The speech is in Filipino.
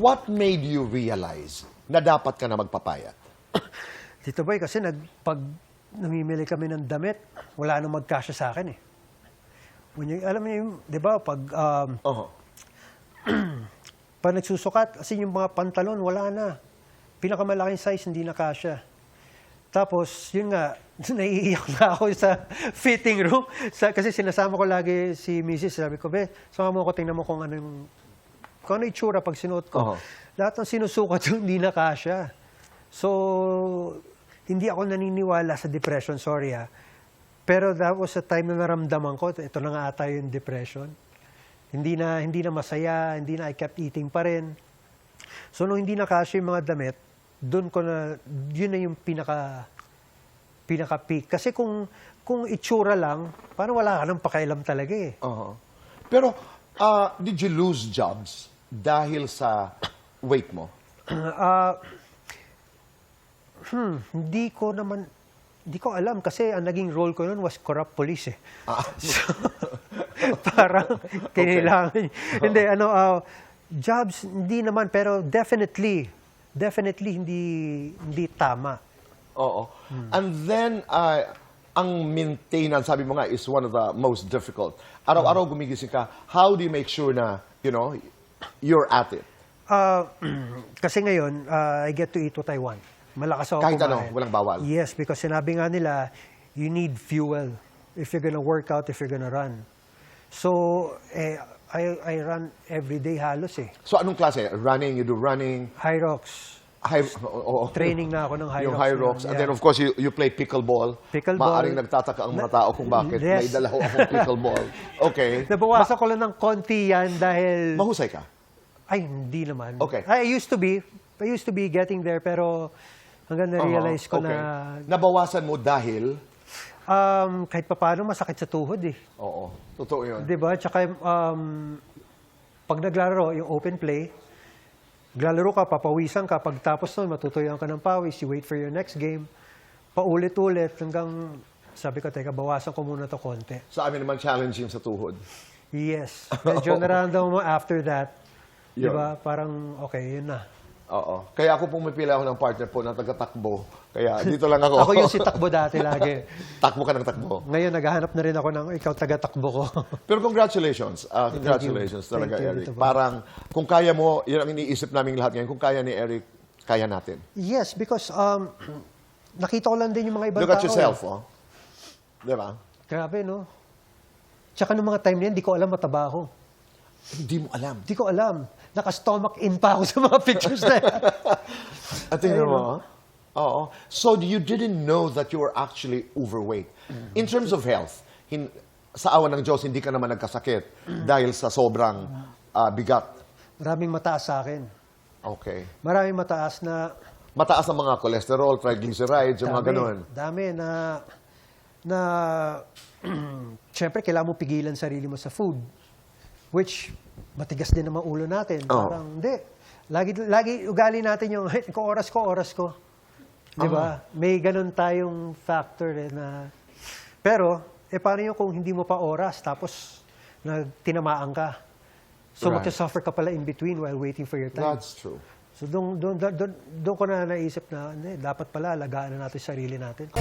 What made you realize na dapat ka na magpapayat? Tito Boy, kasi pag namimili kami ng damit, wala nang magkasya sa akin eh. Alam mo yung, di ba, pag nagsusukat, kasi yung mga pantalon, wala na. Pinakamalaking size, hindi na kasya. Tapos, yun nga, naiiyak na ako sa fitting room. Kasi sinasama ko lagi si Mrs. Sabi ko, sama mo ko, tingnan mo kung ano yung itsura pag sinuot ko. Lahat ng sinusukat yun, hindi na kasya. So, hindi ako naniniwala sa depression, sorry ha. Pero that was the time na naramdaman ko, ito na nga ata yung depression. Hindi na masaya, hindi na I kept eating pa rin. So, nung hindi na kasya yung mga damit, doon ko na, yun na yung pinaka-peak. Kasi kung itsura lang, parang wala ka nang pakialam talaga eh. Pero, did you lose jobs dahil sa weight mo? Hindi ko alam kasi ang naging role ko noon was corrupt police eh. So, parang kailangan. Hindi, jobs, hindi naman, pero definitely hindi tama. Oo. And then, ang maintenance, sabi mo nga, is one of the most difficult. Araw-araw gumigising ka, how do you make sure na, you're at it? Kasi ngayon, I get to eat what I want. Malakas ako Kahit kumain. walang bawal? Yes, because sinabi nga nila, you need fuel if you're gonna work out, if you're gonna run. So, I run every day halos eh. So, anong klase? Running? You do running? High rocks. Training na ako ng high yung rocks. high rocks. And then, of course, you play pickleball. Maaring nagtataka ang mga tao kung bakit may dalaw akong pickleball. Okay. Nabawasan ko lang ng konti yan dahil... Mahusay ka? Ay, hindi naman. Okay. I used to be getting there, pero hanggang na-realize ko na... Nabawasan mo dahil? Kahit pa paano, masakit sa tuhod eh. Oo. Totoo yun. Diba? Tsaka, pag naglalaro, yung open play, naglalaro ka, papawisan ka, pagtapos nun, matutuyoan ka ng pawis, you wait for your next game, paulit-ulit, hanggang sabi ko, teka, bawasan ko muna to konti. Sa amin naman, challenging sa tuhod. Yes. Medyo naramdaman mo after that, diba? Parang, okay, yun na. Oo. Kaya ako pumipila ako ng partner po na taga-takbo. Kaya dito lang ako. Ako yung si takbo dati lagi. Takbo ka ng takbo. Ngayon, naghahanap na rin ako ng ikaw taga-takbo ko. Pero congratulations. Congratulations talaga, Eric. Parang, kung kaya mo, yun ang iniisip namin lahat ngayon, kung kaya ni Eric, kaya natin. Yes, because nakita ko lang din yung mga ibang tao. Look at yourself, Di ba? Grabe, no? Tsaka nung mga time na yan, di ko alam mataba ako. Hindi mo alam. Di ko alam. Naka-stomach in pa ako sa mga pictures na yan. At tingnan mo, Oo. So you didn't know that you were actually overweight. In terms of health, sa awa ng Diyos, hindi ka naman nagkasakit dahil sa sobrang bigat. Maraming mataas sa akin. Okay. Maraming mataas na... Mataas ang mga cholesterol, triglycerides, yung mga ganun. Dami na siyempre, kailangan mo pigilan sarili mo sa food. Which, matigas din naman ulo natin. Parang, hindi. Lagi ugali natin yung, oras ko. Diba? May ganun tayong factor na... Pero, paano yung kung hindi mo pa oras, tapos tinamaan ka? So, mag-suffer ka pala in between while waiting for your time. That's true. So, doon ko na naisip na, dapat pala, alagaan na natin sarili natin.